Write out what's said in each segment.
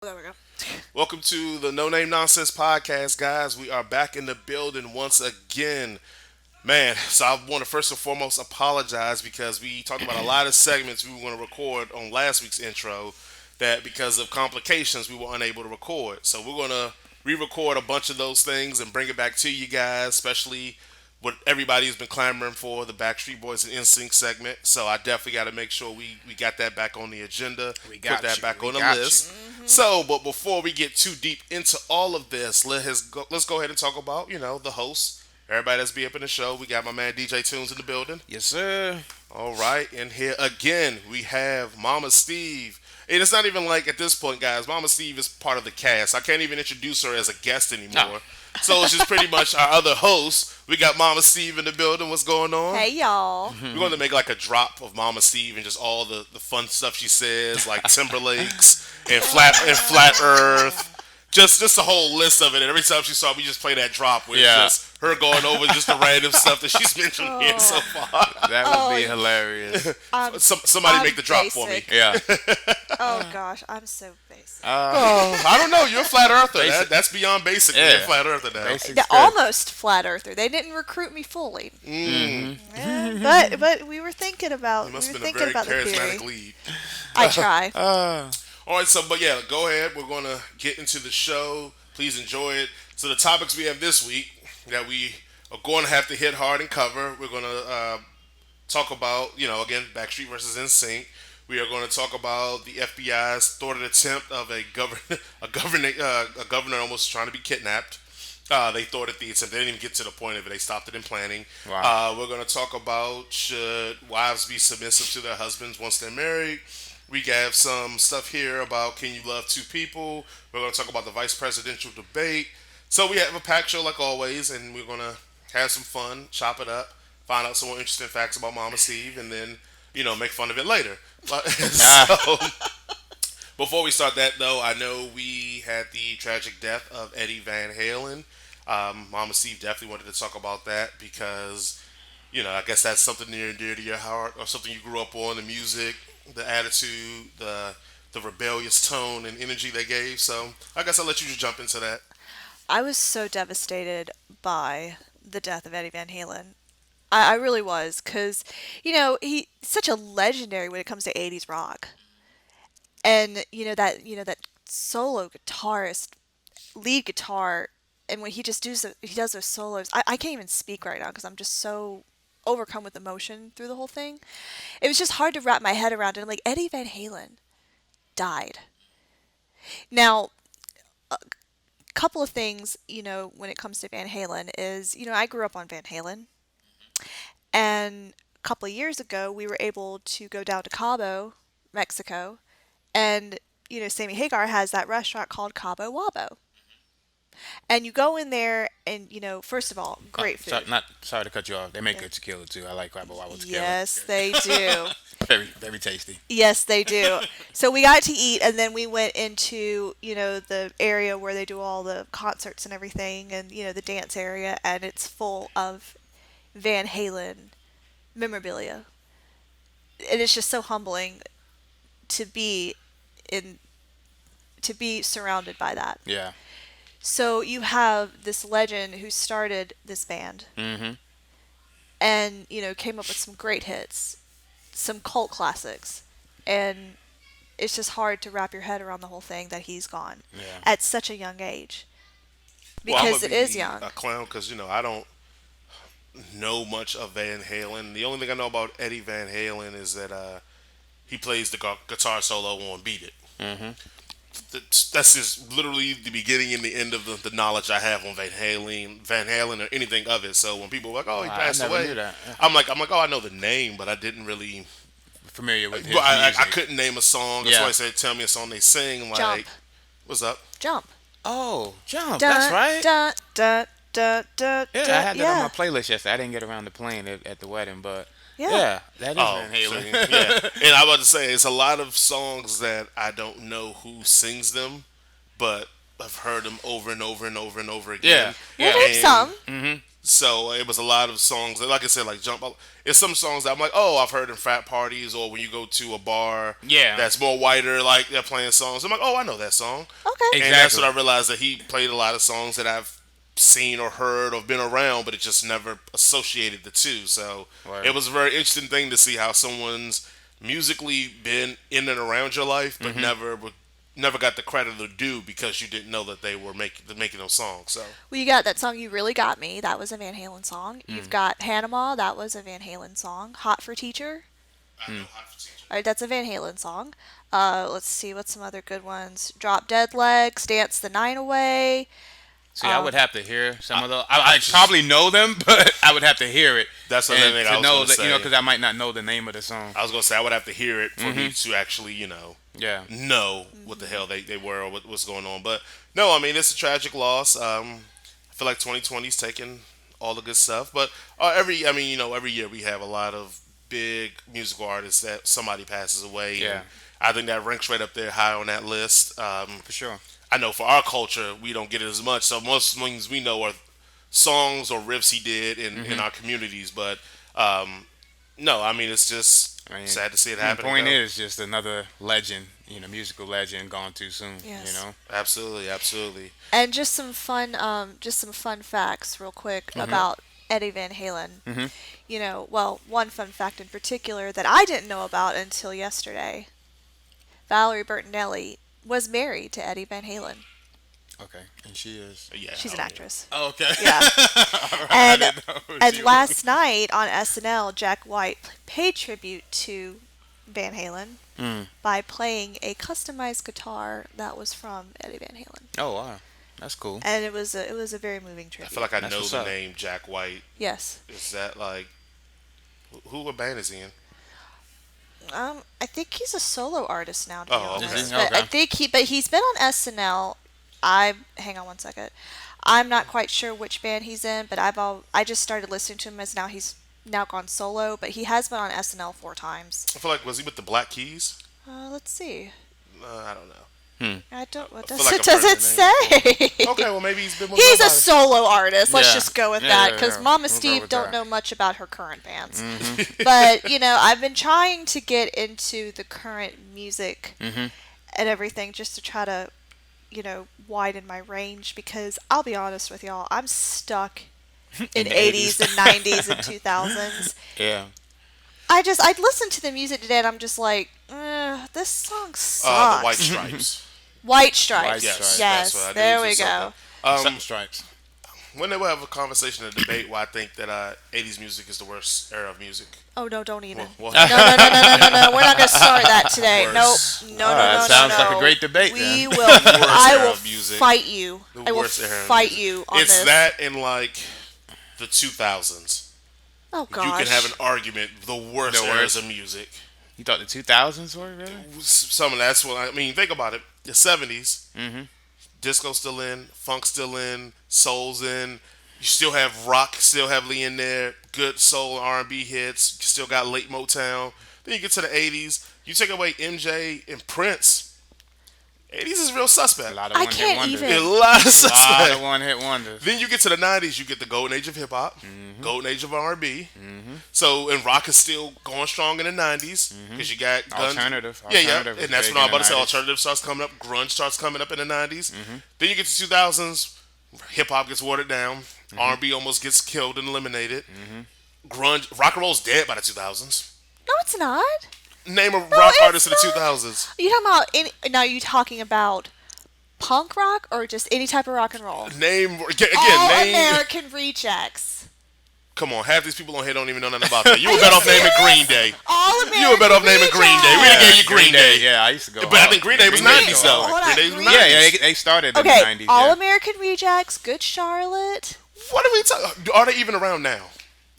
There we go. Welcome to the No Name Nonsense podcast, guys. We are back in the building once again. Man, so I want to first and foremost apologize because we talked about a lot of segments we were going to record on last week's intro that because of complications we were unable to record. So we're going to re-record a bunch of those things and bring it back to you guys, especially what everybody's been clamoring for, the Backstreet Boys and NSYNC segment. So I definitely got to make sure we got that back on the agenda, We put got that you. back We on the got you. list. So, but before we get too deep into all of this, let's go ahead and talk about the hosts, everybody that's be up in the show. We got my man DJ Tunes in the building. Yes, sir. All right, and here again we have Mama Steve. And it's not even like at this point, guys. Mama Steve is part of the cast. I can't even introduce her as a guest No. anymore. So it's just pretty much our other host. We got Mama Steve in the building. What's going on? Hey, y'all. We're going to make like a drop of Mama Steve and just all the fun stuff she says, like Timberlakes and flat Earth. Just a whole list of it. And every time she saw, we just play that drop where Yeah. it's just her going over just the random stuff that she's mentioned here so far. That would be hilarious. Somebody I'm make the drop for me. basic. Yeah. Oh gosh, I'm so basic. Oh, I don't know. You're a flat earther. Basic. That's beyond basic. Yeah. You're a flat earther now. Basic. The good. almost flat earther. They didn't recruit me fully. But we were thinking about You must we have were been a thinking very about the charismatic theory. lead. I try. All right, so but yeah, go ahead. We're gonna get into the show. Please enjoy it. So the topics we have this week that we are going to have to hit hard and cover. We're gonna talk about again Backstreet versus NSYNC. We are going to talk about the FBI's thwarted attempt of a governor almost trying to be kidnapped. They thwarted the attempt. They didn't even get to the point of it. They stopped it in planning. Wow. We're going to talk about should wives be submissive to their husbands once they're married. We have some stuff here about can you love two people. We're going to talk about the vice presidential debate. So we have a packed show like always, and we're going to have some fun, chop it up, find out some more interesting facts about Mama Steve, and then make fun of it later. But, so before we start that though, I know we had the tragic death of Eddie Van Halen. Mama Steve definitely wanted to talk about that because I guess that's something near and dear to your heart, or something you grew up on. The music, the attitude, the rebellious tone and energy they gave. So I guess I'll let you just jump into that. I was so devastated by the death of Eddie Van Halen. I really was, because, he's such a legendary when it comes to 80s rock. And, that solo guitarist, lead guitar, and when he does those solos, I can't even speak right now because I'm just so overcome with emotion through the whole thing. It was just hard to wrap my head around it. I'm like, Eddie Van Halen died. Now, couple of things, when it comes to Van Halen is, I grew up on Van Halen, and a couple of years ago we were able to go down to Cabo, Mexico, and Sammy Hagar has that restaurant called Cabo Wabo, and you go in there and first of all, great food. Not sorry to cut you off. They make good tequila too. I like Crabble Wobble tequila. Yes, they do. Very, very tasty. Yes, they do. So we got to eat, and then we went into, the area where they do all the concerts and everything, and, the dance area, and it's full of Van Halen memorabilia. And it's just so humbling to be in, to be surrounded by that. Yeah. So you have this legend who started this band Mm-hmm. and, came up with some great hits, some cult classics, and it's just hard to wrap your head around the whole thing that he's gone Yeah. at such a young age Well, I'm because gonna it is be young. a clown because I don't know much of Van Halen. The only thing I know about Eddie Van Halen is that he plays the guitar solo on "Beat It." Mm-hmm. That's just literally the beginning and the end of the knowledge I have on Van Halen or anything of it. So when people are like, "Oh, he I passed never away," knew that. I'm like, "Oh, I know the name, but I didn't really." Familiar with his But I music. couldn't name a song. That's Yeah. why I said, "Tell me a song they sing." Like, Jump, what's up? jump. Oh, Jump. That's Dun, right. dun, dun, dun, dun, Yeah, I dun. had that on Yeah, my playlist yesterday. I didn't get around to playing it at the wedding, but yeah. yeah, that is Oh, Van Halen. see, yeah. And I was about to say, it's a lot of songs that I don't know who sings them, but I've heard them over and over and over and over Yeah, again. We'll yeah. name And some. Mm-hmm. So it was a lot of songs, like I said, like jump. It's some songs that I'm like, oh, I've heard in frat parties, or when you go to a bar Yeah, that's more whiter, like they're playing songs. I'm like, oh, I know that song, Okay. and that's exactly. what I realized that he played a lot of songs that I've seen or heard or been around, but it just never associated the two. So it Word. was a very interesting thing to see how someone's musically been in and around your life, but never got the credit or due because you didn't know that they were making those songs. So Well, you got that song "You Really Got Me." That was a Van Halen song. You've Mm. got "Panama." That was a Van Halen song. "Hot for Teacher." I know how to teach All right, that's a Van Halen song. Let's see what's some other good ones. "Drop Dead Legs," "Dance the Night Away." See, I would Um, have to hear some of those. I I just probably know them, but I would have to hear it that's another and thing I to was know gonna that say. because I might not know the name of the song. I was gonna say I would have to hear it for me to actually, Yeah, know what the hell they were or what's going on. But no, I mean it's a tragic loss. I feel like 2020's taking all the good stuff, but I mean, every year we have a lot of big musical artists that somebody passes away, yeah, and I think that ranks right up there high on that list. for sure. I know for our culture we don't get it as much, so most things we know are songs or riffs he did in our communities, but no, I mean it's just I mean, sad to see it the happen and point go. is just another legend, musical legend gone too soon. You yes. know. Absolutely, absolutely. And just some fun facts, real quick, about Eddie Van Halen. Hmm. Well, one fun fact in particular that I didn't know about until yesterday. Valerie Bertinelli was married to Eddie Van Halen. Okay, and she is. Yeah. She's an actress. Oh, okay. Yeah. I And didn't know who and she was. last night on SNL, Jack White paid tribute to Van Halen Mm. by playing a customized guitar that was from Eddie Van Halen. Oh wow, that's cool. And it was a very moving I feel tribute. like I That's know what's the up. name Jack White. Yes. Is that like who? What band is he in? I think he's a solo artist now, to be Oh, Is okay. honest. he? But I Okay. think he's been on SNL. I hang on one second. I'm not quite sure which band he's in, but I just started listening to him as now he's now gone solo. But he has been on SNL 4 times. I feel like was he with the Black Keys? Let's see. I don't know. I don't. What I feel does like it I've does heard it the name say? Okay, well maybe he's been with He's a somebody. solo artist. Let's Yeah. just go with Yeah, that yeah, because yeah. Mama We'll go Steve with don't that. know much about her current bands. Mm-hmm. But I've been trying to get into the current music Mm-hmm. and everything just to try to widen my range because I'll be honest with y'all, I'm stuck in In the 80s 80s. and 90s and 2000s. Yeah. I'd listen to the music today and I'm just like, this song The White sucks. Stripes. White Stripes. White Stripes. That's what I Yes, knew there it we was go. something. Something stripes. When they will have a conversation, a debate, where I think that 80s music is the worst era of music. Oh no, don't even. Well, No, no, no, no, no, no, no. We're not gonna start that today. Nope. Worse. No, Oh, no, that no, no, sounds no. like a great debate, We then. will. I era will of music. fight you. The I will worst era of fight music. you on It's this. that and like the 2000s. Oh You can gosh. have an argument. The worst The eras worst. of music. You thought the 2000s were really? Some of that's what I mean. Think about it. The 70s, Mm-hmm. disco still in, funk still in, soul's in. You still have rock still heavily in there. Good soul and R&B hits. You still got late Motown. Then you get to the 80s. You take away MJ and Prince. 80s is real A suspect. lot of I one-hit can't wonders. even- A lot of A lot suspect. of one-hit wonders. Then you get to the 90s, you get the golden age of hip hop, golden age of R&B. So, and rock is still going strong in the 90s because you got guns. Alternative. Yeah, Alternative and was that's big what I'm in the about to say. 90s. Alternative starts coming up, grunge starts coming up in the 90s. Then you get to 2000s, hip hop gets watered down, R&B almost gets killed and eliminated. Grunge, rock and roll's dead by the 2000s. No, it's not. Name a No, rock it's artist in the not. 2000s. Are you talking about any? Now, are you talking about punk rock or just any type of rock and roll? Name again. All Name. American Rejects. Come on, half these people on here don't even know nothing about that. You were better off naming Green Day. All American. You were better off naming Green Day. We done gave you Green Day. Yeah, I used to go. But I hard. think Green Day was Green 90s though. Hold on, Green Day was Green- 90s. Yeah, yeah, they started in Okay, the 90s. All Yeah. American Rejects, Good Charlotte. What are we talking? Are they even around now?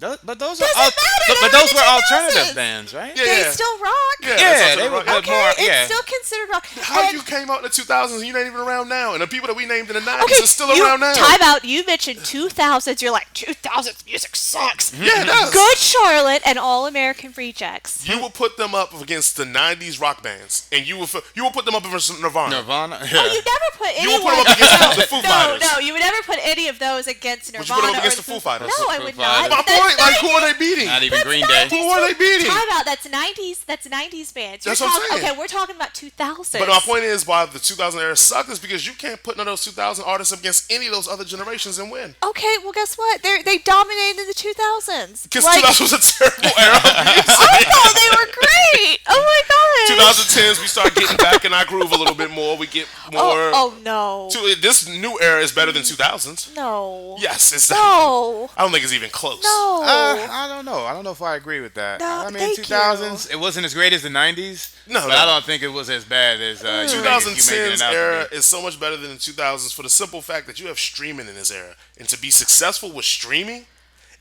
But those are Doesn't matter. but They were in those the were alternative 2000s. bands, right? Yeah, They yeah. still rock. Yeah, Yeah, that's they also were rock. Okay, more. it's Yeah, still considered rock. How And you came out in the 2000s and you ain't even around now? And the people that we named in the 90s okay, are still you around now. time out. You mentioned 2000s. You're like 2000s music sucks. Yeah, it does. Good Charlotte and All American Rejects. You will put them up against the 90s rock bands. And you will put them up against Nirvana. Nirvana. Oh, Yeah. you never put You anyone. will put them up against the Foo No, Fighters. no, you would never put any of those against Would Nirvana. you put them up against or the Foo Fighters? No, I Foo would Fighters. not. My That's point, like, who 90s. are they beating? Not even That's Green Day. 90s. Who are they beating? Time out. That's 90s. That's 90s bands. That's what I'm saying. Okay, we're talking about 2000s. But my point is, why the 2000 era sucked is because you can't put none of those 2000 artists up against any of those other generations and win. Okay, well, guess what? They dominated the 2000s. Because Like, 2000 was a terrible era of music. I thought they were great. Oh my gosh. 2010s, we start getting back in our groove a little bit more. We get more. Oh no. This new era is better than 2000s. No. Yes, it's. No. I don't think it's even close. No. I don't know. I don't know if I agree with that. No, I mean, thank 2000s, it wasn't as great as the 90s. No, but no. I don't think it was as bad as you make it 2010's out to era be. is so much better than the 2000s for the simple fact that you have streaming in this era. And to be successful with streaming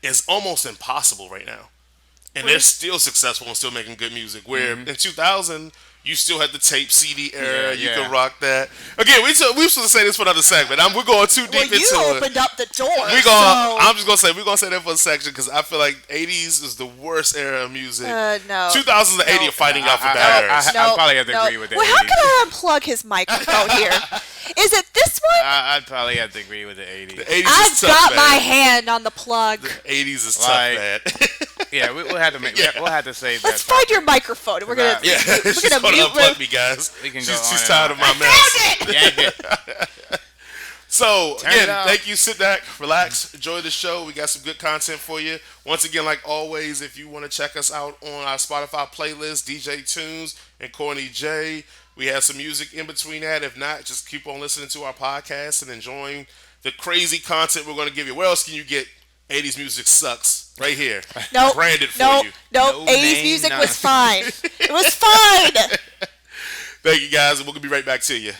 is almost impossible right now. And they're still successful and still making good music. Where in 2000, you still had the tape CD era. Yeah, You yeah. could rock that. Again, we supposed to say this for another segment. We're going too Well, deep you into it. opened up the door. I'm just gonna say we're gonna say that for a section because I feel like 80s is the worst era of music. No. 2000s and 80s are fighting out for bad eras. I probably have to agree with that. Well, how can I unplug his microphone here? Is it this one? I'd probably have to agree with the 80s. The 80s I've is tough, got man. my hand on the plug. 80s is tough, Like- man. Yeah, we'll have to we'll have to save Let's that. find your microphone. We're gonna. Yeah, We're she's gonna gonna mute. unplug me, guys. We can go She's on and tired on. of my mess. Yank it. So Turn again, it off. thank you. Sit back, relax, enjoy the show. We got some good content for you. Once again, like always, if you want to check us out on our Spotify playlist, DJ Tunes and Corny J, we have some music in between that. If not, just keep on listening to our podcast and enjoying the crazy content we're going to give you. Where else can you get 80s music sucks? Right here. No, Branded for no, you. no. No 80s name, music none. was fine. It was fine. Thank you guys, and we'll be right back to you.